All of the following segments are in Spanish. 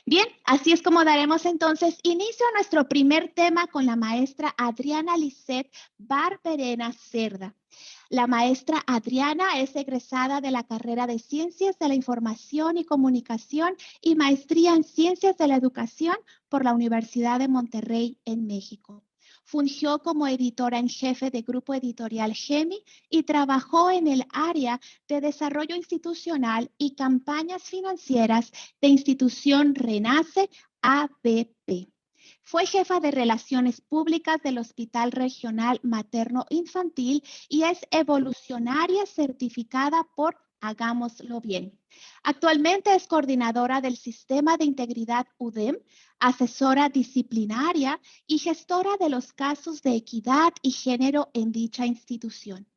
Bien, así es como daremos entonces inicio a nuestro primer tema con la maestra Adriana Lisset Barberena Cerda. La maestra Adriana es egresada de la carrera de Ciencias de la Información y Comunicación y maestría en Ciencias de la Educación por la Universidad de Monterrey en México. Fungió como editora en jefe de Grupo Editorial GEMI y trabajó en el área de desarrollo institucional y campañas financieras de institución Renace ABP. Fue jefa de Relaciones Públicas del Hospital Regional Materno Infantil y es evolucionaria certificada por Hagámoslo Bien. Actualmente es coordinadora del Sistema de Integridad UDEM, asesora disciplinaria y gestora de los casos de equidad y género en dicha institución.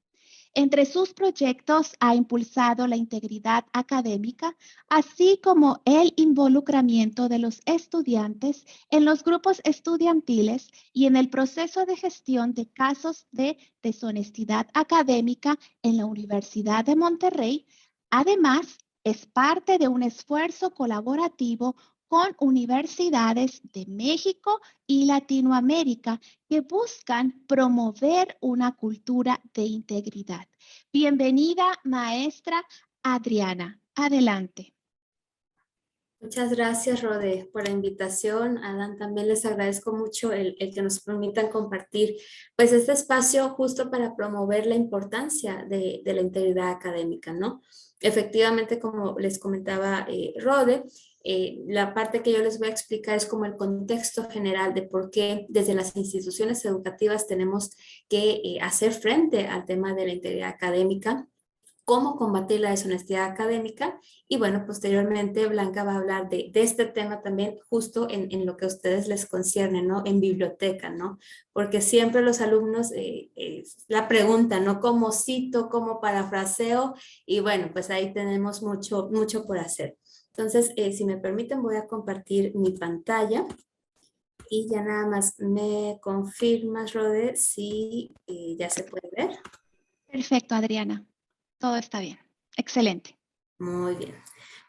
Entre sus proyectos ha impulsado la integridad académica, así como el involucramiento de los estudiantes en los grupos estudiantiles y en el proceso de gestión de casos de deshonestidad académica en la Universidad de Monterrey. Además, es parte de un esfuerzo colaborativo con universidades de México y Latinoamérica que buscan promover una cultura de integridad. Bienvenida, maestra Adriana. Adelante. Muchas gracias, Rode, por la invitación. Adán, también les agradezco mucho el que nos permitan compartir pues este espacio justo para promover la importancia de la integridad académica, ¿no? Efectivamente, como les comentaba Rode, la parte que yo les voy a explicar es como el contexto general de por qué desde las instituciones educativas tenemos que hacer frente al tema de la integridad académica, cómo combatir la deshonestidad académica. Y bueno, posteriormente Blanca va a hablar de este tema también justo en lo que a ustedes les concierne, ¿no? En biblioteca, ¿no? Porque siempre los alumnos la preguntan, ¿no? ¿Cómo cito? ¿Cómo parafraseo? Y bueno, pues ahí tenemos mucho, mucho por hacer. Entonces, si me permiten, voy a compartir mi pantalla. Y ya nada más me confirmas, Rode, si ya se puede ver. Perfecto, Adriana. Todo está bien. Excelente. Muy bien.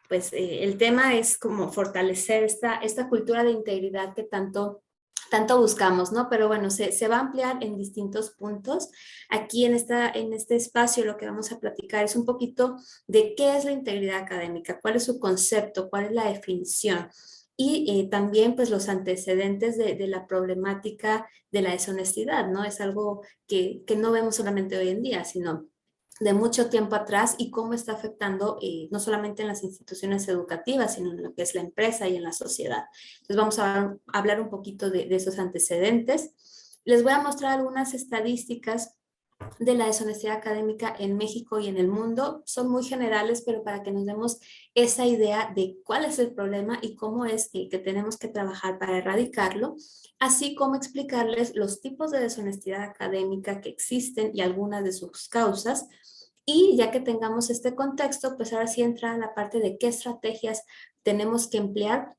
Pues el tema es como fortalecer esta cultura de integridad que tanto buscamos, ¿no? Pero bueno, se va a ampliar en distintos puntos. Aquí en este espacio lo que vamos a platicar es un poquito de qué es la integridad académica, cuál es su concepto, cuál es la definición. Y también pues los antecedentes de la problemática de la deshonestidad, ¿no? Es algo que no vemos solamente hoy en día, sino de mucho tiempo atrás y cómo está afectando no solamente en las instituciones educativas, sino en lo que es la empresa y en la sociedad. Entonces vamos a hablar un poquito de esos antecedentes. Les voy a mostrar algunas estadísticas de la deshonestidad académica en México y en el mundo. Son muy generales, pero para que nos demos esa idea de cuál es el problema y cómo es que tenemos que trabajar para erradicarlo, así como explicarles los tipos de deshonestidad académica que existen y algunas de sus causas. Y ya que tengamos este contexto, pues ahora sí entra la parte de qué estrategias tenemos que emplear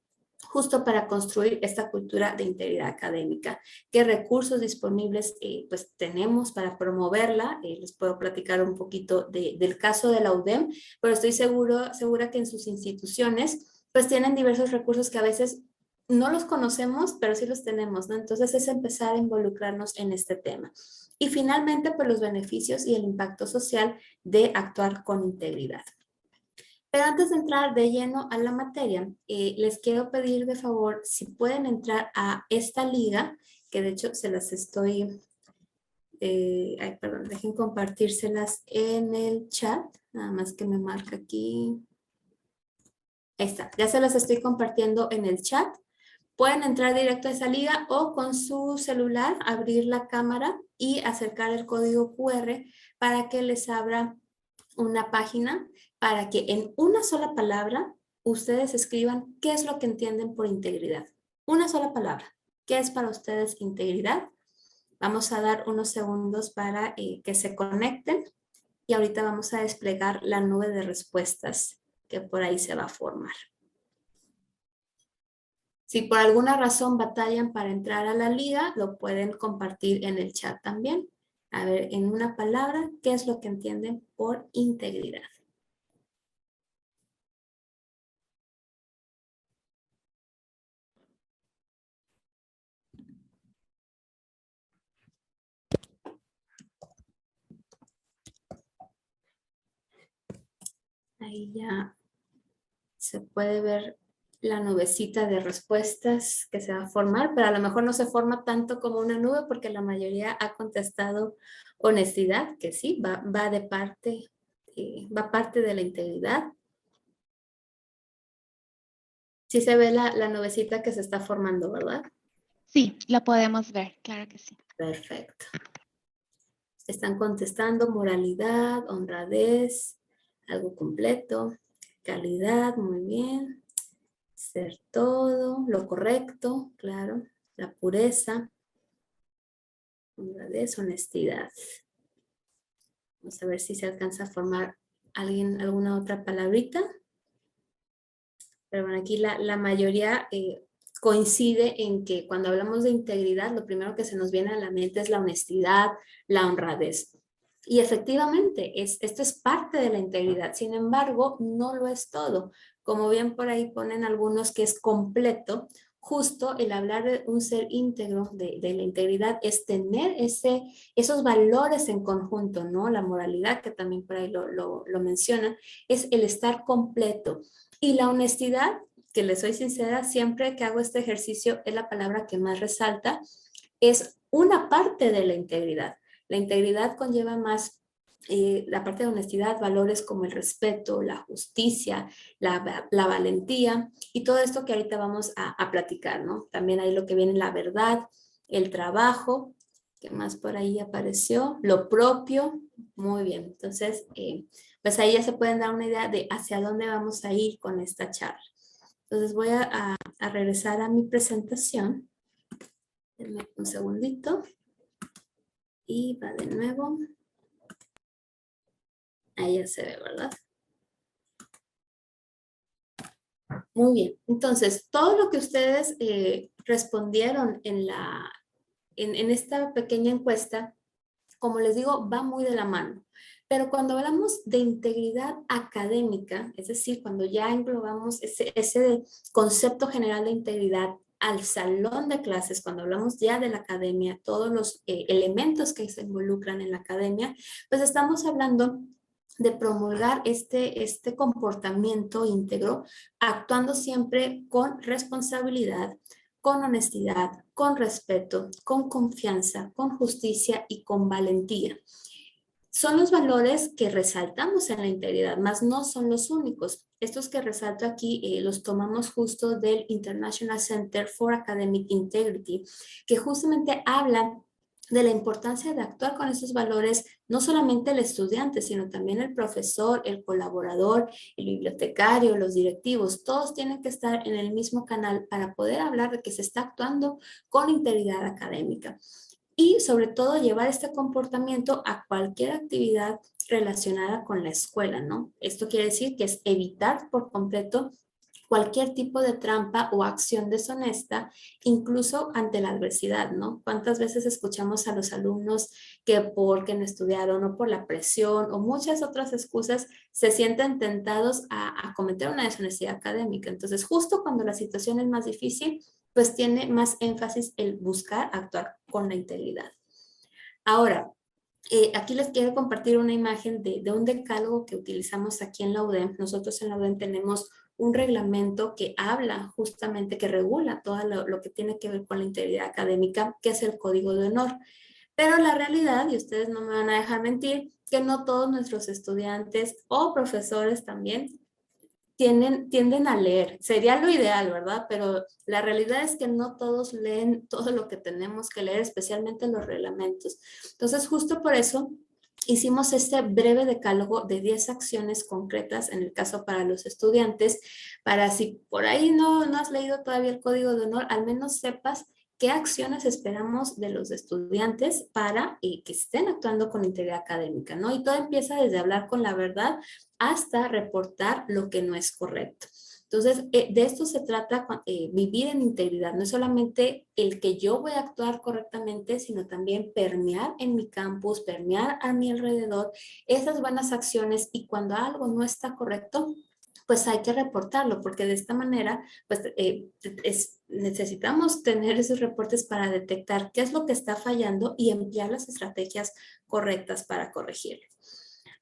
justo para construir esta cultura de integridad académica. ¿Qué recursos disponibles pues tenemos para promoverla? Les puedo platicar un poquito del caso de la UDEM, pero estoy segura que en sus instituciones pues tienen diversos recursos que a veces no los conocemos, pero sí los tenemos, ¿no? Entonces es empezar a involucrarnos en este tema. Y finalmente, pues los beneficios y el impacto social de actuar con integridad. Pero antes de entrar de lleno a la materia, les quiero pedir de favor si pueden entrar a esta liga, que de hecho se las estoy, perdón, dejen compartírselas en el chat, nada más que me marca aquí. Ahí está, ya se las estoy compartiendo en el chat. Pueden entrar directo a esa liga o con su celular abrir la cámara y acercar el código QR para que les abra una página para que en una sola palabra ustedes escriban qué es lo que entienden por integridad. Una sola palabra. ¿Qué es para ustedes integridad? Vamos a dar unos segundos para que se conecten y ahorita vamos a desplegar la nube de respuestas que por ahí se va a formar. Si por alguna razón batallan para entrar a la liga, lo pueden compartir en el chat también. A ver, en una palabra, ¿qué es lo que entienden por integridad? Ahí ya se puede ver la nubecita de respuestas que se va a formar, pero a lo mejor no se forma tanto como una nube porque la mayoría ha contestado honestidad, que sí, va de parte, va parte de la integridad. Sí se ve la nubecita que se está formando, ¿verdad? Sí, lo podemos ver, claro que sí. Perfecto. Están contestando moralidad, honradez, algo completo, calidad, muy bien. Ser todo, lo correcto, claro, la pureza, honradez, honestidad. Vamos a ver si se alcanza a formar alguna otra palabrita. Pero bueno, aquí la mayoría coincide en que cuando hablamos de integridad, lo primero que se nos viene a la mente es la honestidad, la honradez. Y efectivamente, esto es parte de la integridad. Sin embargo, no lo es todo. Como bien por ahí ponen algunos que es completo, justo el hablar de un ser íntegro, de la integridad, es tener esos valores en conjunto, ¿no? La moralidad, que también por ahí lo mencionan, es el estar completo. Y la honestidad, que les soy sincera, siempre que hago este ejercicio es la palabra que más resalta, es una parte de la integridad. La integridad conlleva más la parte de honestidad, valores como el respeto, la justicia, la valentía y todo esto que ahorita vamos a platicar, ¿no? También hay lo que viene la verdad, el trabajo, ¿qué más por ahí apareció? Lo propio, muy bien. Entonces, pues ahí ya se pueden dar una idea de hacia dónde vamos a ir con esta charla. Entonces voy a regresar a mi presentación. Denme un segundito. Y va de nuevo. Ahí ya se ve, ¿verdad? Muy bien. Entonces, todo lo que ustedes respondieron en esta pequeña encuesta, como les digo, va muy de la mano. Pero cuando hablamos de integridad académica, es decir, cuando ya englobamos ese concepto general de integridad al salón de clases, cuando hablamos ya de la academia, todos los elementos que se involucran en la academia, pues estamos hablando de promulgar este comportamiento íntegro, actuando siempre con responsabilidad, con honestidad, con respeto, con confianza, con justicia y con valentía. Son los valores que resaltamos en la integridad, mas no son los únicos. Estos que resalto aquí los tomamos justo del International Center for Academic Integrity, que justamente hablan de la importancia de actuar con esos valores, no solamente el estudiante, sino también el profesor, el colaborador, el bibliotecario, los directivos, todos tienen que estar en el mismo canal para poder hablar de que se está actuando con integridad académica. Y sobre todo llevar este comportamiento a cualquier actividad relacionada con la escuela, ¿no? Esto quiere decir que es evitar por completo cualquier tipo de trampa o acción deshonesta, incluso ante la adversidad, ¿no? ¿Cuántas veces escuchamos a los alumnos que porque no estudiaron o por la presión o muchas otras excusas se sienten tentados a cometer una deshonestidad académica? Entonces, justo cuando la situación es más difícil, pues tiene más énfasis el buscar actuar con la integridad. Ahora, aquí les quiero compartir una imagen de un decálogo que utilizamos aquí en la UDEM. Nosotros en la UDEM tenemos un reglamento que habla justamente, que regula todo lo que tiene que ver con la integridad académica, que es el Código de Honor. Pero la realidad, y ustedes no me van a dejar mentir, que no todos nuestros estudiantes o profesores también tienden a leer. Sería lo ideal, ¿verdad? Pero la realidad es que no todos leen todo lo que tenemos que leer, especialmente los reglamentos. Entonces, justo por eso hicimos este breve decálogo de 10 acciones concretas, en el caso para los estudiantes, para si por ahí no has leído todavía el Código de Honor, al menos sepas qué acciones esperamos de los estudiantes para que estén actuando con integridad académica, ¿no? Y todo empieza desde hablar con la verdad hasta reportar lo que no es correcto. Entonces, de esto se trata vivir en integridad. No es solamente el que yo voy a actuar correctamente, sino también permear en mi campus, permear a mi alrededor esas buenas acciones, y cuando algo no está correcto, pues hay que reportarlo, porque de esta manera pues, necesitamos tener esos reportes para detectar qué es lo que está fallando y emplear las estrategias correctas para corregirlo.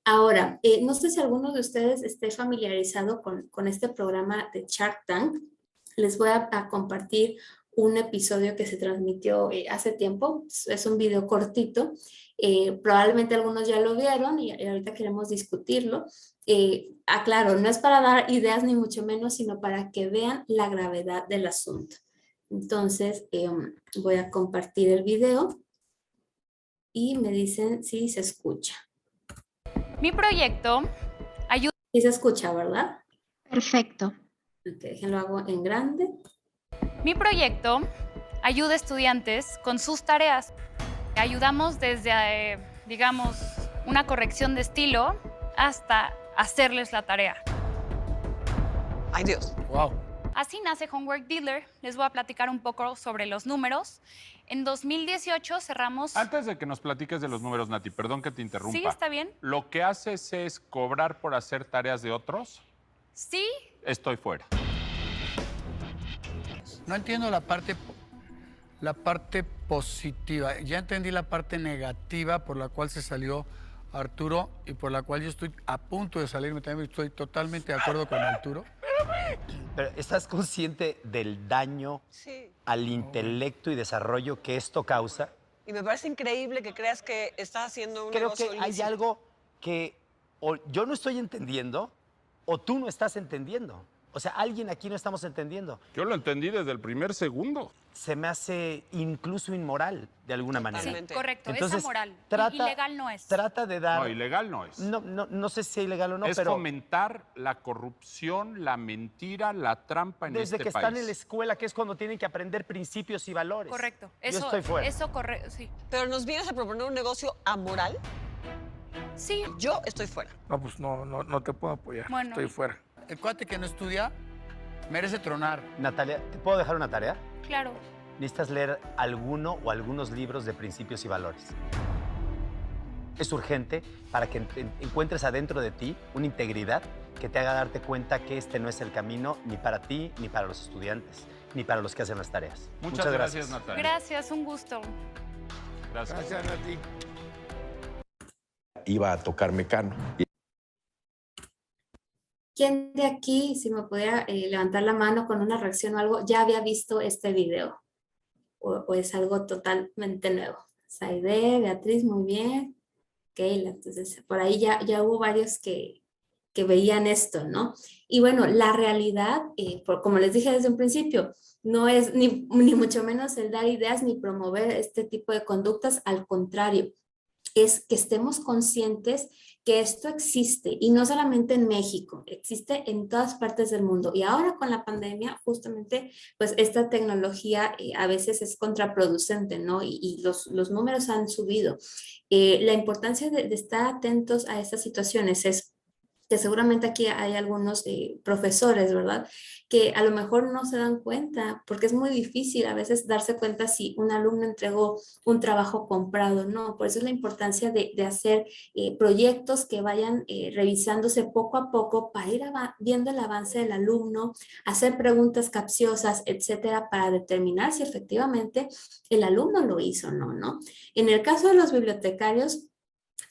Ahora, no sé si alguno de ustedes esté familiarizado con este programa de Shark Tank. Les voy a compartir un episodio que se transmitió hace tiempo. Es un video cortito. Probablemente algunos ya lo vieron y ahorita queremos discutirlo. Aclaro, no es para dar ideas ni mucho menos, sino para que vean la gravedad del asunto. Entonces, voy a compartir el video y me dicen si se escucha. Mi proyecto ayuda. Sí se escucha, ¿verdad? Perfecto. Ok, déjenlo hago en grande. Mi proyecto ayuda a estudiantes con sus tareas. Ayudamos desde, digamos, una corrección de estilo hasta hacerles la tarea. ¡Ay, Dios! Wow. Así nace Homework Dealer. Les voy a platicar un poco sobre los números. En 2018 cerramos... Antes de que nos platiques de los números, Nati, perdón que te interrumpa. Sí, está bien. ¿Lo que haces es cobrar por hacer tareas de otros? Sí. Estoy fuera. No entiendo la parte positiva. Ya entendí la parte negativa por la cual se salió Arturo y por la cual yo estoy a punto de salirme. También estoy totalmente de acuerdo con Arturo. Pero ¿estás consciente del daño Sí. al intelecto y desarrollo que esto causa? Y me parece increíble que creas que estás haciendo un Creo negocio que hay ilícito. algo que o yo no estoy entendiendo o tú no estás entendiendo. O sea, alguien aquí no estamos entendiendo. Yo lo entendí desde el primer segundo. Se me hace incluso inmoral de alguna manera. Sí, correcto. Entonces, es amoral. trata- Ilegal no es. Trata de dar... No, ilegal no es. No sé si es ilegal o no, es pero fomentar la corrupción, la mentira, la trampa en desde este que país. están en la escuela, que es cuando tienen que aprender principios y valores. Correcto. Yo estoy fuera. Eso correcto, sí. Pero nos vienes a proponer un negocio amoral. Sí. Yo estoy fuera. No, pues no te puedo apoyar. Bueno. Estoy fuera. El cuate que no estudia merece tronar. Natalia, ¿te puedo dejar una tarea? Claro. Necesitas leer alguno o algunos libros de principios y valores. Es urgente para que encuentres adentro de ti una integridad que te haga darte cuenta que este no es el camino ni para ti, ni para los estudiantes, ni para los que hacen las tareas. Muchas gracias, Natalia. Gracias, un gusto. Gracias. Gracias a ti. Iba a tocar Mecano. ¿Quién de aquí, si me pudiera levantar la mano con una reacción o algo, ya había visto este video? ¿O es algo totalmente nuevo? Saide, Beatriz, muy bien. Keila, entonces por ahí ya hubo varios que veían esto, ¿no? Y bueno, la realidad, como les dije desde un principio, no es ni mucho menos el dar ideas ni promover este tipo de conductas, al contrario, es que estemos conscientes que esto existe y no solamente en México, existe en todas partes del mundo. Y ahora con la pandemia, justamente, pues esta tecnología a veces es contraproducente, ¿no? Y los números han subido. La importancia de estar atentos a estas situaciones es que seguramente aquí hay algunos profesores, ¿verdad? Que a lo mejor no se dan cuenta, porque es muy difícil a veces darse cuenta si un alumno entregó un trabajo comprado, ¿no? Por eso es la importancia de hacer proyectos que vayan revisándose poco a poco para ir viendo el avance del alumno, hacer preguntas capciosas, etcétera, para determinar si efectivamente el alumno lo hizo o no, ¿no? En el caso de los bibliotecarios,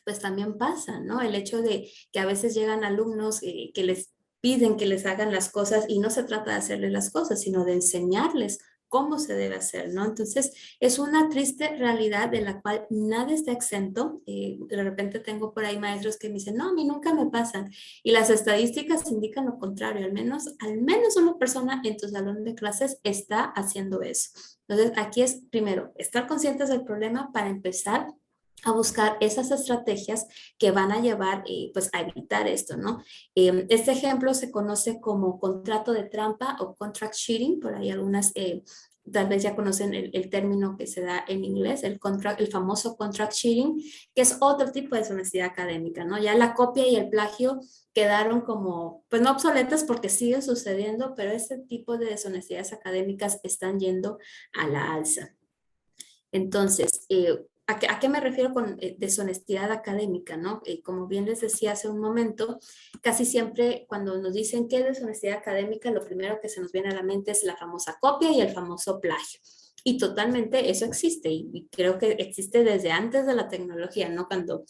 pues también pasa, ¿no? El hecho de que a veces llegan alumnos que les piden que les hagan las cosas y no se trata de hacerles las cosas, sino de enseñarles cómo se debe hacer, ¿no? Entonces, es una triste realidad de la cual nadie está exento. De repente tengo por ahí maestros que me dicen, no, a mí nunca me pasan. Y las estadísticas indican lo contrario, al menos una persona en tu salón de clases está haciendo eso. Entonces, aquí es primero estar conscientes del problema para empezar a buscar esas estrategias que van a llevar pues a evitar esto, ¿no? Este ejemplo se conoce como contrato de trampa o contract cheating, por ahí algunas tal vez ya conocen el término que se da en inglés, el famoso contract cheating, que es otro tipo de deshonestidad académica, ¿no? Ya la copia y el plagio quedaron como, pues no obsoletas porque sigue sucediendo, pero este tipo de deshonestidades académicas están yendo a la alza. Entonces, ¿a qué me refiero con deshonestidad académica, no? Como bien les decía hace un momento, casi siempre cuando nos dicen qué es deshonestidad académica, lo primero que se nos viene a la mente es la famosa copia y el famoso plagio. Y totalmente eso existe y creo que existe desde antes de la tecnología, ¿no? Cuando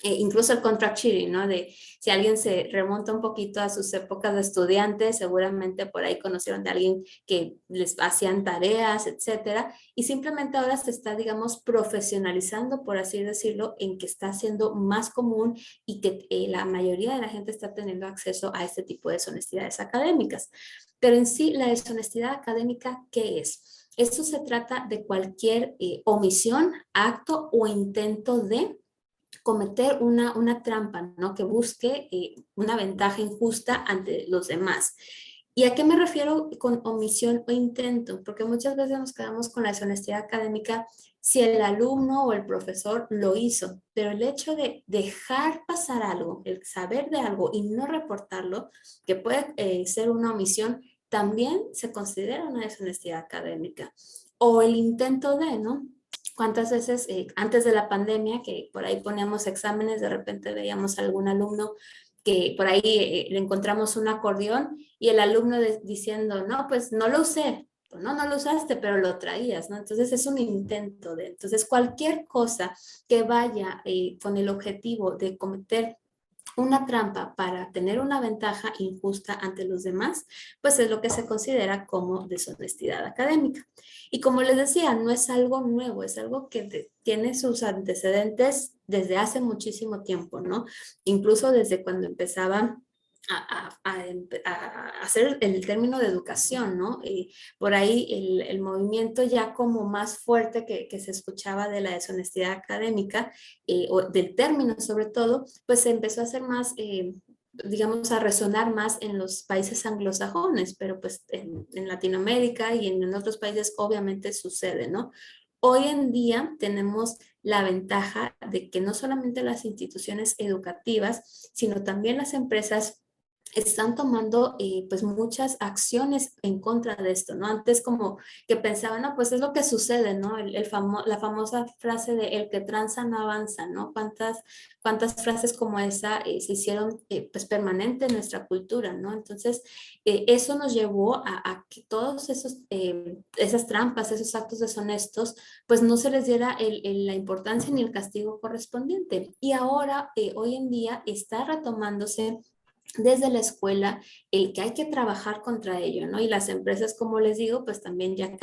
incluso el contract cheating, ¿no? De si alguien se remonta un poquito a sus épocas de estudiantes, seguramente por ahí conocieron de alguien que les hacían tareas, etcétera, y simplemente ahora se está, digamos, profesionalizando, por así decirlo, en que está siendo más común y que la mayoría de la gente está teniendo acceso a este tipo de deshonestidades académicas. Pero en sí, la deshonestidad académica, ¿qué es? Esto se trata de cualquier omisión, acto o intento de cometer una trampa, ¿no? Que busque una ventaja injusta ante los demás. ¿Y a qué me refiero con omisión o intento? Porque muchas veces nos quedamos con la deshonestidad académica si el alumno o el profesor lo hizo, pero el hecho de dejar pasar algo, el saber de algo y no reportarlo, que puede ser una omisión, también se considera una deshonestidad académica. O el intento de, ¿no? ¿Cuántas veces antes de la pandemia, que por ahí poníamos exámenes, de repente veíamos a algún alumno que por ahí le encontramos un acordeón y el alumno diciendo, no, pues no lo usé, no lo usaste, pero lo traías, ¿no? Entonces es un intento de, entonces cualquier cosa que vaya con el objetivo de cometer una trampa para tener una ventaja injusta ante los demás, pues es lo que se considera como deshonestidad académica. Y como les decía, no es algo nuevo, es algo que tiene sus antecedentes desde hace muchísimo tiempo, ¿no? Incluso desde cuando empezaba a hacer el término de educación, ¿no? Y por ahí el movimiento ya como más fuerte que se escuchaba de la deshonestidad académica, o del término sobre todo, pues se empezó a hacer más, digamos, a resonar más en los países anglosajones, pero pues en Latinoamérica y en otros países obviamente sucede, ¿no? Hoy en día tenemos la ventaja de que no solamente las instituciones educativas, sino también las empresas están tomando pues muchas acciones en contra de esto, ¿no? Antes como que pensaban, no, pues es lo que sucede, ¿no? La famosa frase de el que tranza no avanza, ¿no? ¿Cuántas frases como esa se hicieron pues permanente en nuestra cultura, ¿no? Entonces, eso nos llevó a que todos esas trampas, esos actos deshonestos, pues no se les diera la importancia ni el castigo correspondiente. Y ahora, hoy en día, está retomándose desde la escuela el que hay que trabajar contra ello, ¿no? Y las empresas, como les digo, pues también ya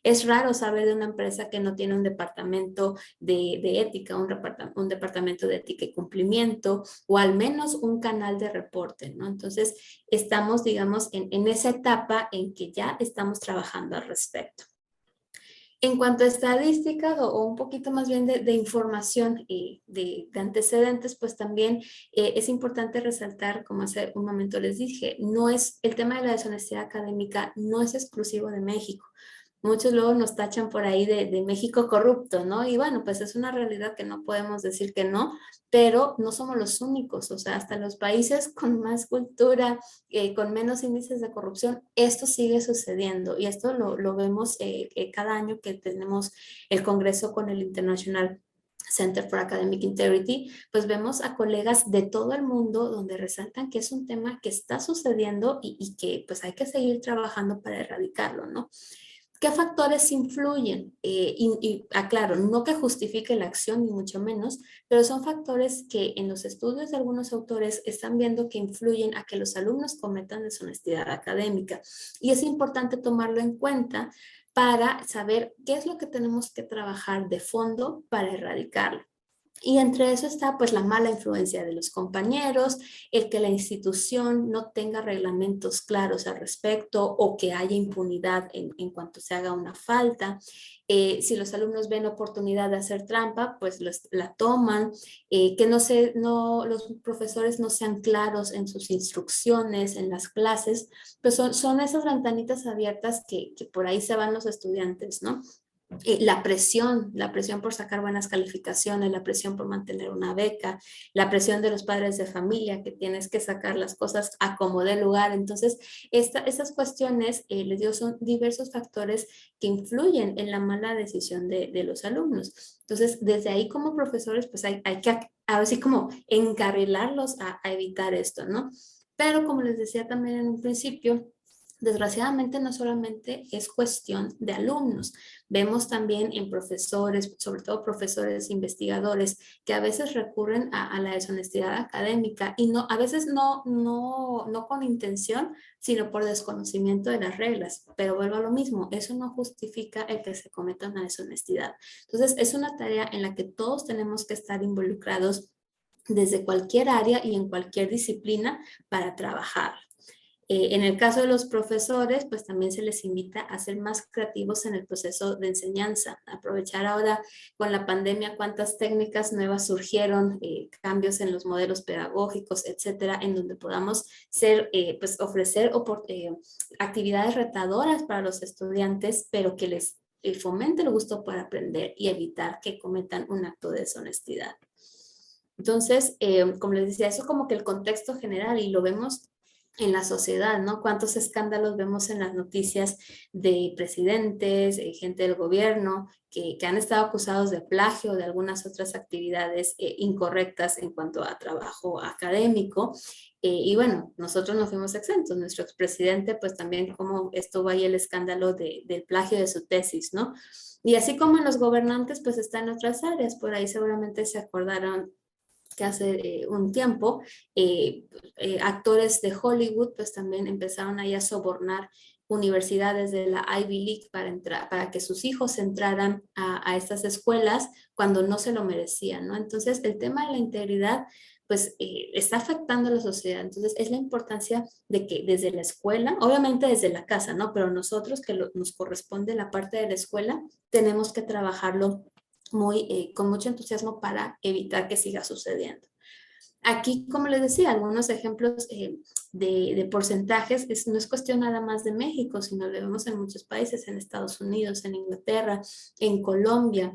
es raro saber de una empresa que no tiene un departamento de ética, un departamento de ética y cumplimiento, o al menos un canal de reporte, ¿no? Entonces, estamos, digamos, en esa etapa en que ya estamos trabajando al respecto. En cuanto a estadísticas o un poquito más bien de información de antecedentes, pues también es importante resaltar, como hace un momento les dije, el tema de la deshonestidad académica no es exclusivo de México. Muchos luego nos tachan por ahí de México corrupto, ¿no? Y bueno, pues es una realidad que no podemos decir que no, pero no somos los únicos, o sea, hasta los países con más cultura, con menos índices de corrupción, esto sigue sucediendo y esto lo vemos cada año que tenemos el Congreso con el International Center for Academic Integrity, pues vemos a colegas de todo el mundo donde resaltan que es un tema que está sucediendo y que pues hay que seguir trabajando para erradicarlo, ¿no? ¿Qué factores influyen? Aclaro, no que justifique la acción, ni mucho menos, pero son factores que en los estudios de algunos autores están viendo que influyen a que los alumnos cometan deshonestidad académica. Y es importante tomarlo en cuenta para saber qué es lo que tenemos que trabajar de fondo para erradicarlo. Y entre eso está pues la mala influencia de los compañeros, el que la institución no tenga reglamentos claros al respecto o que haya impunidad en cuanto se haga una falta. Si los alumnos ven oportunidad de hacer trampa, pues la toman. Que los profesores no sean claros en sus instrucciones, en las clases, pues son esas ventanitas abiertas que por ahí se van los estudiantes, ¿no? La presión por sacar buenas calificaciones, la presión por mantener una beca, la presión de los padres de familia que tienes que sacar las cosas a como dé lugar. Entonces, esas cuestiones, les digo, son diversos factores que influyen en la mala decisión de los alumnos. Entonces, desde ahí como profesores, pues hay que ahora sí como encarrilarlos a evitar esto, ¿no? Pero como les decía también en un principio, desgraciadamente no solamente es cuestión de alumnos, vemos también en profesores, sobre todo profesores investigadores, que a veces recurren a la deshonestidad académica y no, a veces no con intención, sino por desconocimiento de las reglas. Pero vuelvo a lo mismo, eso no justifica el que se cometa una deshonestidad. Entonces, es una tarea en la que todos tenemos que estar involucrados desde cualquier área y en cualquier disciplina para trabajar. En el caso de los profesores, pues también se les invita a ser más creativos en el proceso de enseñanza. Aprovechar ahora con la pandemia cuántas técnicas nuevas surgieron, cambios en los modelos pedagógicos, etcétera, en donde podamos pues ofrecer actividades retadoras para los estudiantes, pero que les fomente el gusto por aprender y evitar que cometan un acto de deshonestidad. Entonces, como les decía, eso como que el contexto general y lo vemos en la sociedad, ¿no? Cuántos escándalos vemos en las noticias de presidentes, gente del gobierno, que han estado acusados de plagio o de algunas otras actividades incorrectas en cuanto a trabajo académico. Y bueno, nosotros no fuimos exentos. Nuestro expresidente, pues también como estuvo ahí el escándalo del plagio de su tesis, ¿no? Y así como en los gobernantes, pues está en otras áreas. Por ahí seguramente se acordaron que hace un tiempo actores de Hollywood pues también empezaron ahí a sobornar universidades de la Ivy League para que sus hijos entraran a estas escuelas cuando no se lo merecían, ¿no? Entonces el tema de la integridad pues está afectando a la sociedad. Entonces es la importancia de que desde la escuela, obviamente desde la casa, ¿no? Pero nosotros que nos corresponde la parte de la escuela, tenemos que trabajarlo con mucho entusiasmo para evitar que siga sucediendo. Aquí, como les decía, algunos ejemplos de porcentajes, no es cuestión nada más de México, sino lo vemos en muchos países, en Estados Unidos, en Inglaterra, en Colombia,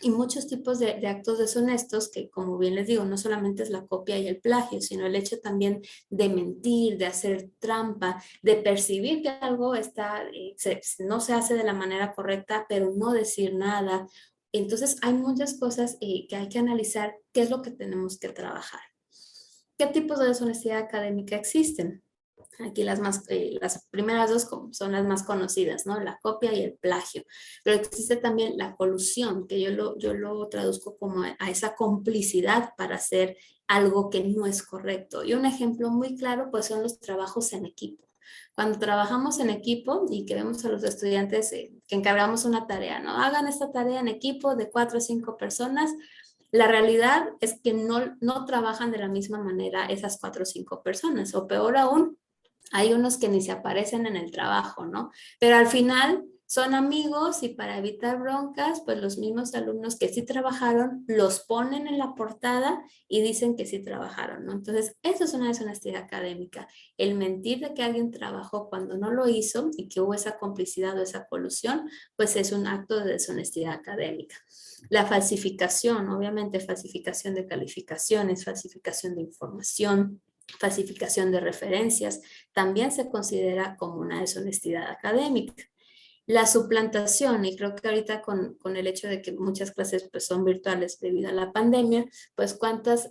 y muchos tipos de actos deshonestos que, como bien les digo, no solamente es la copia y el plagio, sino el hecho también de mentir, de hacer trampa, de percibir que algo no se hace de la manera correcta, pero no decir nada. Entonces, hay muchas cosas que hay que analizar qué es lo que tenemos que trabajar. ¿Qué tipos de deshonestidad académica existen? Aquí las primeras dos son las más conocidas, ¿no? La copia y el plagio. Pero existe también la colusión, que yo lo traduzco como a esa complicidad para hacer algo que no es correcto. Y un ejemplo muy claro, pues, son los trabajos en equipo. Cuando trabajamos en equipo y que vemos a los estudiantes que encargamos una tarea, ¿no? Hagan esta tarea en equipo de 4 o 5 personas. La realidad es que no trabajan de la misma manera esas 4 o 5 personas, o peor aún, hay unos que ni se aparecen en el trabajo, ¿no? Pero al final son amigos y para evitar broncas, pues los mismos alumnos que sí trabajaron los ponen en la portada y dicen que sí trabajaron, ¿no? Entonces, eso es una deshonestidad académica. El mentir de que alguien trabajó cuando no lo hizo y que hubo esa complicidad o esa colusión, pues es un acto de deshonestidad académica. La falsificación, obviamente, falsificación de calificaciones, falsificación de información, falsificación de referencias, también se considera como una deshonestidad académica. La suplantación, y creo que ahorita con el hecho de que muchas clases pues, son virtuales debido a la pandemia, pues cuántos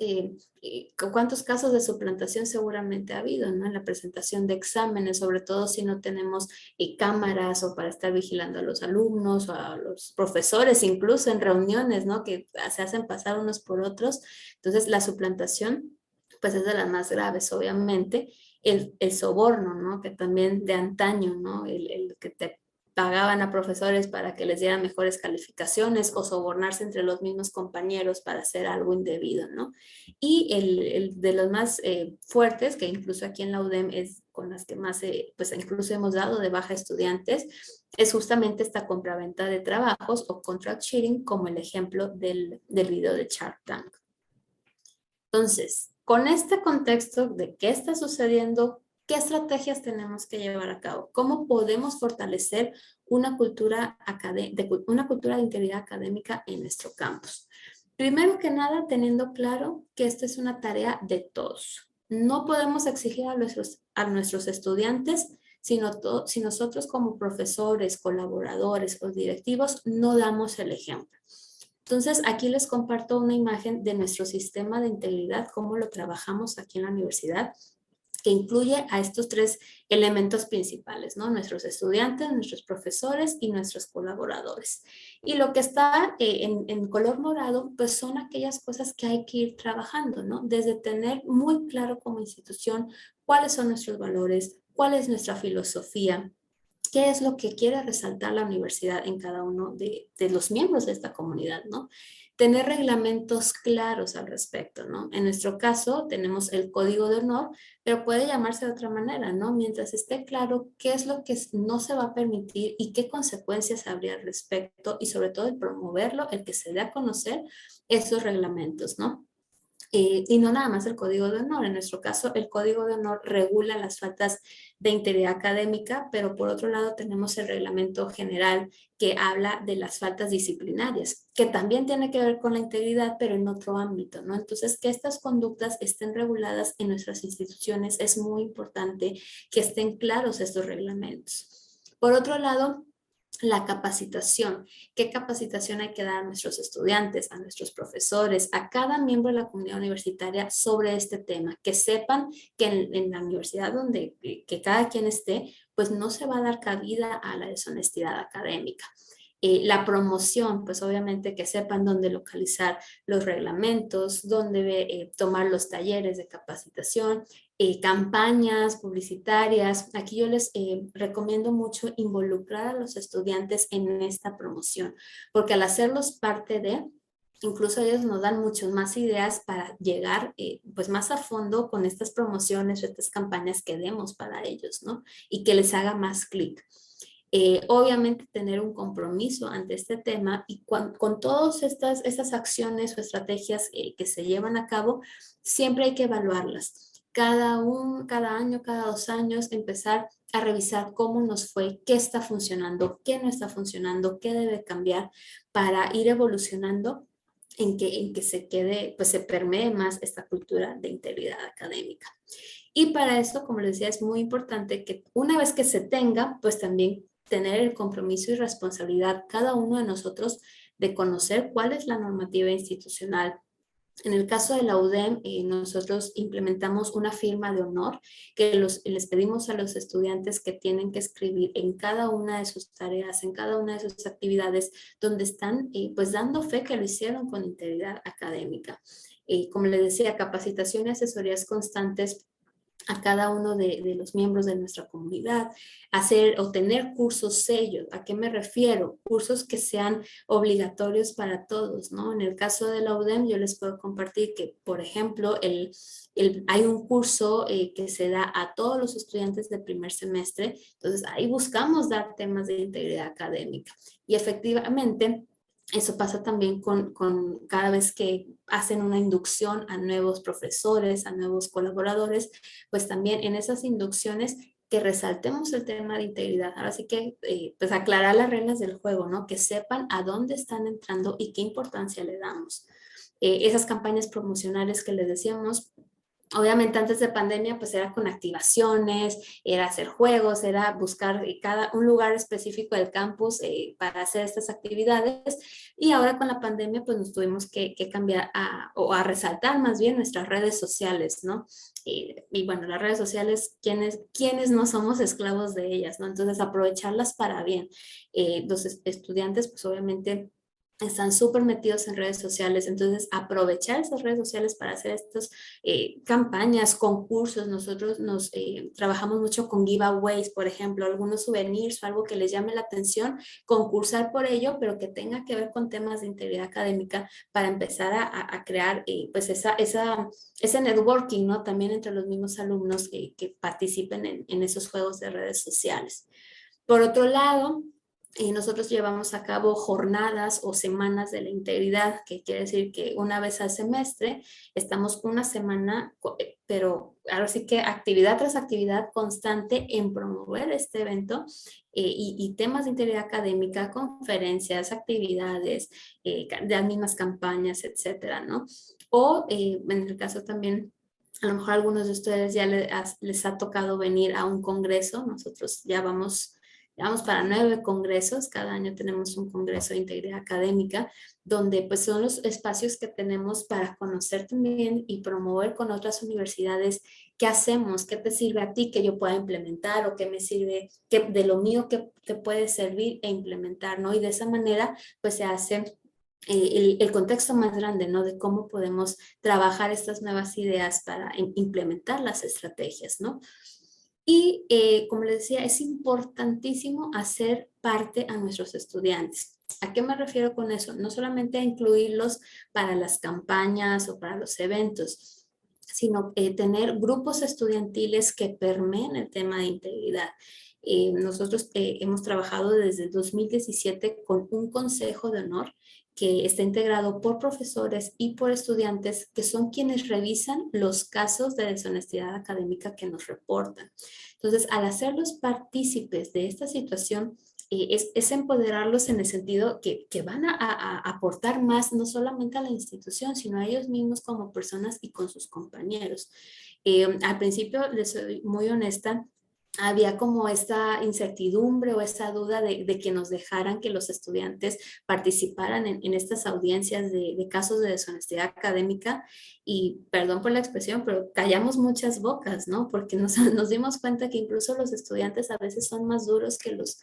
casos de suplantación seguramente ha habido, ¿no? En la presentación de exámenes, sobre todo si no tenemos cámaras o para estar vigilando a los alumnos o a los profesores, incluso en reuniones, ¿no? Que se hacen pasar unos por otros. Entonces la suplantación pues es de las más graves, obviamente. El soborno, ¿no? Que también de antaño, ¿no? El que te pagaban a profesores para que les dieran mejores calificaciones o sobornarse entre los mismos compañeros para hacer algo indebido, ¿no? Y el de los más fuertes, que incluso aquí en la UDEM es con las que más, pues incluso hemos dado de baja estudiantes, es justamente esta compraventa de trabajos o contract cheating, como el ejemplo del video de Shark Tank. Entonces, con este contexto de qué está sucediendo, ¿qué estrategias tenemos que llevar a cabo? ¿Cómo podemos fortalecer una cultura de integridad académica en nuestro campus? Primero que nada, teniendo claro que esta es una tarea de todos. No podemos exigir a nuestros estudiantes si nosotros como profesores, colaboradores o directivos no damos el ejemplo. Entonces, aquí les comparto una imagen de nuestro sistema de integridad, cómo lo trabajamos aquí en la universidad. que incluye a estos 3 elementos principales, ¿no? Nuestros estudiantes, nuestros profesores y nuestros colaboradores. Y lo que está en color morado, pues son aquellas cosas que hay que ir trabajando, ¿no? Desde tener muy claro como institución cuáles son nuestros valores, cuál es nuestra filosofía, qué es lo que quiere resaltar la universidad en cada uno de los miembros de esta comunidad, ¿no? Tener reglamentos claros al respecto, ¿no? En nuestro caso tenemos el código de honor, pero puede llamarse de otra manera, ¿no? Mientras esté claro qué es lo que no se va a permitir y qué consecuencias habría al respecto, y sobre todo el promoverlo, el que se dé a conocer esos reglamentos, ¿no? Y no nada más el código de honor. En nuestro caso, el código de honor regula las faltas de integridad académica, pero por otro lado tenemos el reglamento general que habla de las faltas disciplinarias, que también tiene que ver con la integridad, pero en otro ámbito, ¿no? Entonces, que estas conductas estén reguladas en nuestras instituciones es muy importante, que estén claros estos reglamentos. Por otro lado, la capacitación. ¿Qué capacitación hay que dar a nuestros estudiantes, a nuestros profesores, a cada miembro de la comunidad universitaria sobre este tema? Que sepan que en la universidad donde que cada quien esté, pues no se va a dar cabida a la deshonestidad académica. La promoción, pues obviamente que sepan dónde localizar los reglamentos, dónde tomar los talleres de capacitación, campañas publicitarias. Aquí yo les recomiendo mucho involucrar a los estudiantes en esta promoción, porque al hacerlos parte de, incluso ellos nos dan muchas más ideas para llegar pues más a fondo con estas promociones o estas campañas que demos para ellos, ¿no? Y que les haga más clic. Obviamente tener un compromiso ante este tema y con todas estas acciones o estrategias que se llevan a cabo, siempre hay que evaluarlas. Cada año, cada 2 años, empezar a revisar cómo nos fue, qué está funcionando, qué no está funcionando, qué debe cambiar para ir evolucionando en que se quede, pues se permee más esta cultura de integridad académica. Y para esto, como les decía, es muy importante que una vez que se tenga, pues también tener el compromiso y responsabilidad cada uno de nosotros de conocer cuál es la normativa institucional. En el caso de la UDEM, nosotros implementamos una firma de honor que les pedimos a los estudiantes que tienen que escribir en cada una de sus tareas, en cada una de sus actividades, donde están pues dando fe que lo hicieron con integridad académica. Como les decía, capacitación y asesorías constantes a cada uno de los miembros de nuestra comunidad, hacer o tener cursos sellos. ¿A qué me refiero? Cursos que sean obligatorios para todos, ¿no? En el caso de la UDEM, yo les puedo compartir que, por ejemplo, hay un curso que se da a todos los estudiantes del primer semestre, entonces ahí buscamos dar temas de integridad académica. Y efectivamente, eso pasa también con cada vez que hacen una inducción a nuevos profesores, a nuevos colaboradores, pues también en esas inducciones que resaltemos el tema de integridad. Ahora sí que pues aclarar las reglas del juego, ¿no? Que sepan a dónde están entrando y qué importancia le damos. Esas campañas promocionales que les decíamos, obviamente antes de pandemia pues era con activaciones, era hacer juegos, era buscar un lugar específico del campus para hacer estas actividades, y ahora con la pandemia pues nos tuvimos que cambiar a resaltar más bien nuestras redes sociales, ¿no? Y bueno, las redes sociales, ¿quiénes no somos esclavos de ellas, ¿no? Entonces aprovecharlas para bien. Los estudiantes pues obviamente están súper metidos en redes sociales, entonces aprovechar esas redes sociales para hacer estas campañas, concursos. Nosotros trabajamos mucho con giveaways, por ejemplo, algunos souvenirs o algo que les llame la atención, concursar por ello, pero que tenga que ver con temas de integridad académica para empezar a crear pues ese networking, ¿no? También entre los mismos alumnos que participen en esos juegos de redes sociales. Por otro lado, nosotros llevamos a cabo jornadas o semanas de la integridad, que quiere decir que una vez al semestre estamos una semana, pero ahora sí que actividad tras actividad constante en promover este evento y temas de integridad académica, conferencias, actividades, de las mismas campañas, etcétera, ¿no? O en el caso también, a lo mejor a algunos de ustedes ya les ha tocado venir a un congreso. Nosotros ya vamos vamos para 9 congresos, cada año tenemos un congreso de integridad académica, donde pues son los espacios que tenemos para conocer también y promover con otras universidades qué hacemos, qué te sirve a ti que yo pueda implementar o qué me sirve de lo mío que te puede servir e implementar, ¿no? Y de esa manera pues se hace el contexto más grande, ¿no? De cómo podemos trabajar estas nuevas ideas para implementar las estrategias, ¿no? Y como les decía, es importantísimo hacer parte a nuestros estudiantes. ¿A qué me refiero con eso? No solamente a incluirlos para las campañas o para los eventos, sino tener grupos estudiantiles que permeen el tema de integridad. Nosotros hemos trabajado desde 2017 con un consejo de honor que está integrado por profesores y por estudiantes que son quienes revisan los casos de deshonestidad académica que nos reportan. Entonces, al hacerlos partícipes de esta situación, es empoderarlos en el sentido que van a aportar más, no solamente a la institución, sino a ellos mismos como personas y con sus compañeros. Al principio, les soy muy honesta, había como esta incertidumbre o esta duda de que nos dejaran que los estudiantes participaran en estas audiencias de casos de deshonestidad académica y perdón por la expresión, pero callamos muchas bocas, ¿no? Porque nos dimos cuenta que incluso los estudiantes a veces son más duros que los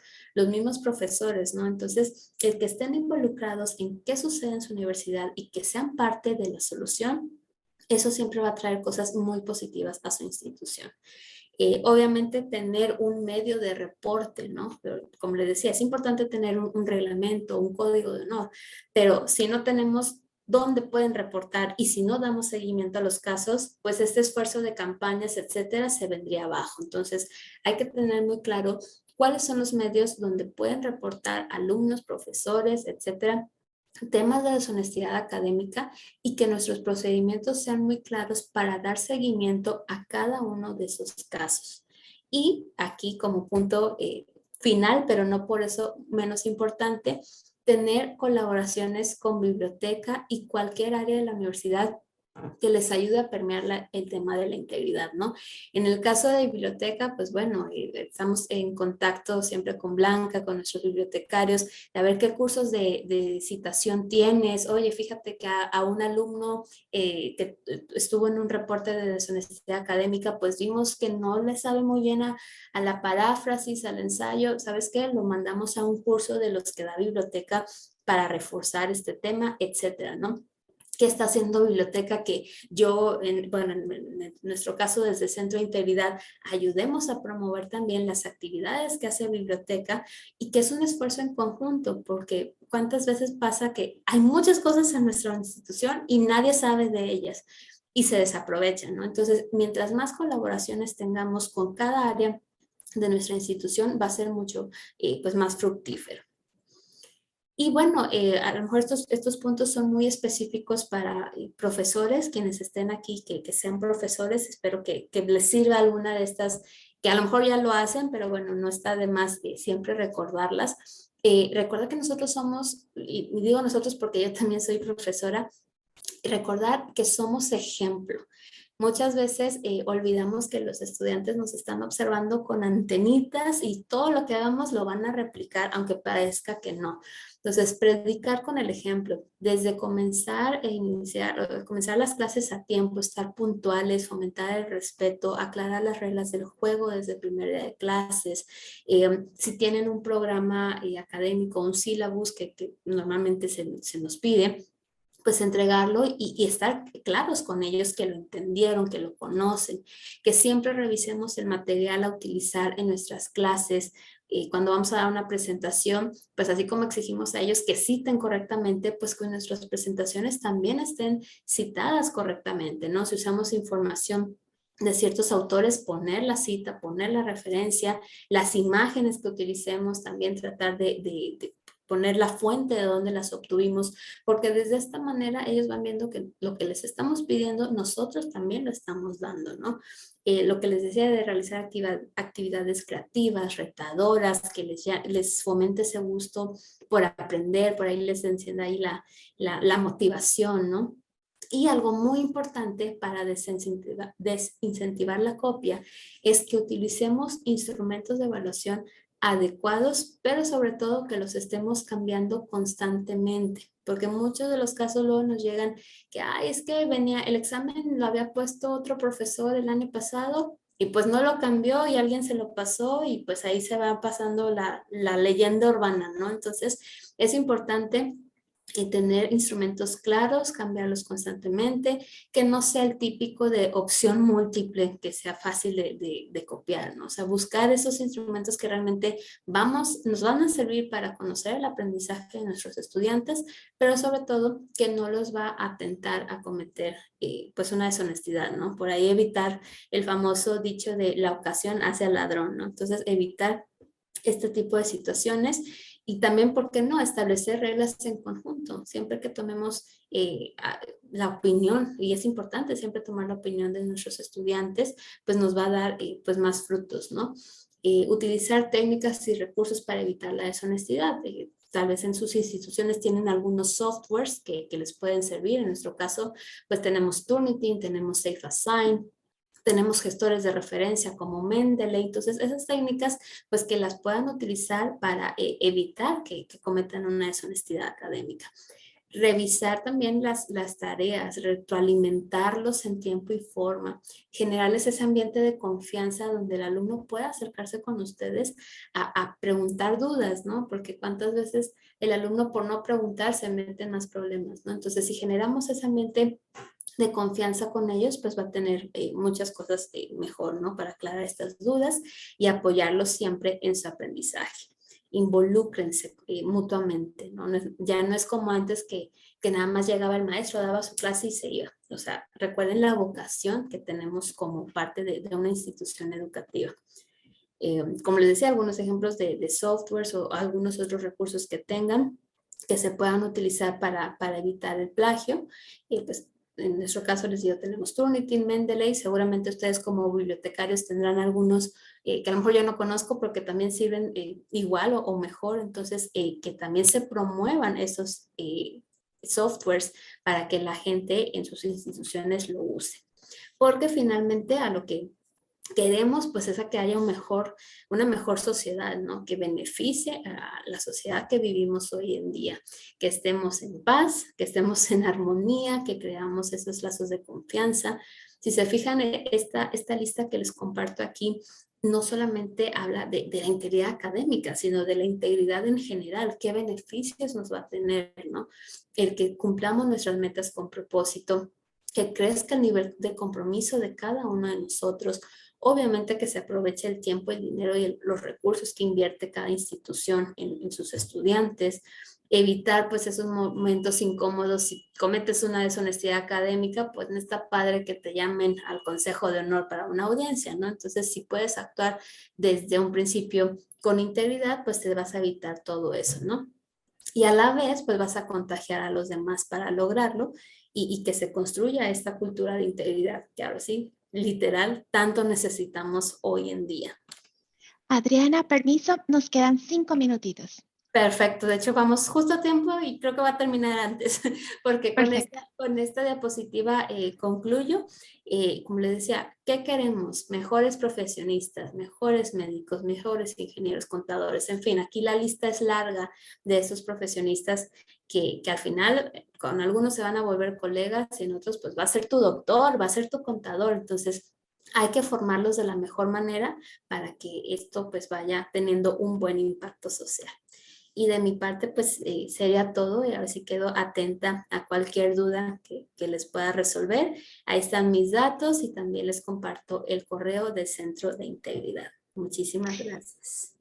mismos profesores, ¿no? Entonces, el que estén involucrados en qué sucede en su universidad y que sean parte de la solución, eso siempre va a traer cosas muy positivas a su institución. Obviamente tener un medio de reporte, ¿no? Pero, como les decía, es importante tener un reglamento, un código de honor, pero si no tenemos dónde pueden reportar y si no damos seguimiento a los casos, pues este esfuerzo de campañas, etcétera, se vendría abajo. Entonces, hay que tener muy claro cuáles son los medios donde pueden reportar alumnos, profesores, etcétera, temas de deshonestidad académica y que nuestros procedimientos sean muy claros para dar seguimiento a cada uno de esos casos. Y aquí como punto final, pero no por eso menos importante, tener colaboraciones con biblioteca y cualquier área de la universidad que les ayude a permear el tema de la integridad, ¿no? En el caso de biblioteca, pues bueno, estamos en contacto siempre con Blanca, con nuestros bibliotecarios, de a ver qué cursos de citación tienes. Oye, fíjate que a un alumno que estuvo en un reporte de deshonestidad académica, pues vimos que no le sabe muy bien a la paráfrasis, al ensayo. ¿Sabes qué? Lo mandamos a un curso de los que da biblioteca para reforzar este tema, etcétera, ¿no? ¿Qué está haciendo biblioteca? Que yo, en nuestro caso desde el Centro de Integridad, ayudemos a promover también las actividades que hace biblioteca y que es un esfuerzo en conjunto, porque cuántas veces pasa que hay muchas cosas en nuestra institución y nadie sabe de ellas y se desaprovechan, ¿no? Entonces, mientras más colaboraciones tengamos con cada área de nuestra institución, va a ser mucho pues más fructífero. Y bueno, a lo mejor estos puntos son muy específicos para profesores, quienes estén aquí, que sean profesores. Espero que les sirva alguna de estas, que a lo mejor ya lo hacen, pero bueno, no está de más siempre recordarlas. Recuerda que nosotros somos, y digo nosotros porque yo también soy profesora, recordar que somos ejemplo. Muchas veces olvidamos que los estudiantes nos están observando con antenitas y todo lo que hagamos lo van a replicar, aunque parezca que no. Entonces, predicar con el ejemplo, desde comenzar las clases a tiempo, estar puntuales, fomentar el respeto, aclarar las reglas del juego desde el primer día de clases. Si tienen un programa académico, un sílabus que normalmente se nos pide, pues entregarlo y estar claros con ellos que lo entendieron, que lo conocen, que siempre revisemos el material a utilizar en nuestras clases. Cuando vamos a dar una presentación, pues así como exigimos a ellos que citen correctamente, pues que nuestras presentaciones también estén citadas correctamente, ¿no? Si usamos información de ciertos autores, poner la cita, poner la referencia, las imágenes que utilicemos, también tratar de poner la fuente de donde las obtuvimos, porque desde esta manera ellos van viendo que lo que les estamos pidiendo, nosotros también lo estamos dando, ¿no? Lo que les decía de realizar actividades creativas, retadoras, que les fomente ese gusto por aprender, por ahí les encienda ahí la motivación, ¿no? Y algo muy importante para desincentivar la copia es que utilicemos instrumentos de evaluación adecuados, pero sobre todo que los estemos cambiando constantemente, porque en muchos de los casos luego nos llegan que, ay, es que venía, el examen lo había puesto otro profesor el año pasado y pues no lo cambió y alguien se lo pasó y pues ahí se va pasando la leyenda urbana, ¿no? Entonces es importante tener instrumentos claros, cambiarlos constantemente, que no sea el típico de opción múltiple, que sea fácil de copiar, ¿no? O sea, buscar esos instrumentos que realmente nos van a servir para conocer el aprendizaje de nuestros estudiantes, pero sobre todo que no los va a tentar a cometer pues una deshonestidad, ¿no? Por ahí evitar el famoso dicho de la ocasión hace al ladrón, ¿no? Entonces, evitar este tipo de situaciones. Y también, ¿por qué no?, establecer reglas en conjunto. Siempre que tomemos la opinión, y es importante siempre tomar la opinión de nuestros estudiantes, pues nos va a dar pues más frutos, ¿no? Utilizar técnicas y recursos para evitar la deshonestidad. Tal vez en sus instituciones tienen algunos softwares que les pueden servir. En nuestro caso, pues tenemos Turnitin, tenemos SafeAssign, tenemos gestores de referencia como Mendeley. Entonces, esas técnicas, pues que las puedan utilizar para evitar que cometan una deshonestidad académica. Revisar también las tareas, retroalimentarlos en tiempo y forma, generarles ese ambiente de confianza donde el alumno pueda acercarse con ustedes a preguntar dudas, ¿no? Porque cuántas veces el alumno por no preguntar se mete en más problemas, ¿no? Entonces, si generamos ese ambiente de confianza con ellos, pues va a tener muchas cosas mejor, ¿no? Para aclarar estas dudas y apoyarlos siempre en su aprendizaje. Involúcrense mutuamente, ¿no? Ya no es como antes que nada más llegaba el maestro, daba su clase y se iba. O sea, recuerden la vocación que tenemos como parte de una institución educativa. Como les decía, algunos ejemplos de softwares o algunos otros recursos que tengan que se puedan utilizar para evitar el plagio. Y pues en nuestro caso les digo, tenemos Turnitin, Mendeley. Seguramente ustedes como bibliotecarios tendrán algunos que a lo mejor yo no conozco porque también sirven igual o mejor. Entonces, que también se promuevan esos softwares para que la gente en sus instituciones lo use. Porque finalmente a lo que queremos pues es a que haya una mejor sociedad, ¿no? Que beneficie a la sociedad que vivimos hoy en día, que estemos en paz, que estemos en armonía, que creamos esos lazos de confianza. Si se fijan, esta lista que les comparto aquí no solamente habla de la integridad académica, sino de la integridad en general, qué beneficios nos va a tener, ¿no? El que cumplamos nuestras metas con propósito, que crezca el nivel de compromiso de cada uno de nosotros. Obviamente que se aproveche el tiempo, el dinero y los recursos que invierte cada institución en sus estudiantes. Evitar pues esos momentos incómodos. Si cometes una deshonestidad académica, pues no está padre que te llamen al consejo de honor para una audiencia, ¿no? Entonces, si puedes actuar desde un principio con integridad, pues te vas a evitar todo eso, ¿no? Y a la vez, pues vas a contagiar a los demás para lograrlo y que se construya esta cultura de integridad, que ahora sí, literal, tanto necesitamos hoy en día. Adriana, permiso, nos quedan 5 minutitos. Perfecto, de hecho vamos justo a tiempo y creo que va a terminar antes, porque con esta diapositiva concluyo. Como les decía, ¿qué queremos? Mejores profesionistas, mejores médicos, mejores ingenieros, contadores, en fin, aquí la lista es larga de esos profesionistas que al final con algunos se van a volver colegas y en otros pues va a ser tu doctor, va a ser tu contador. Entonces hay que formarlos de la mejor manera para que esto pues vaya teniendo un buen impacto social. Y de mi parte, pues sería todo. Y a ver si quedo atenta a cualquier duda que les pueda resolver. Ahí están mis datos y también les comparto el correo del Centro de Integridad. Muchísimas gracias.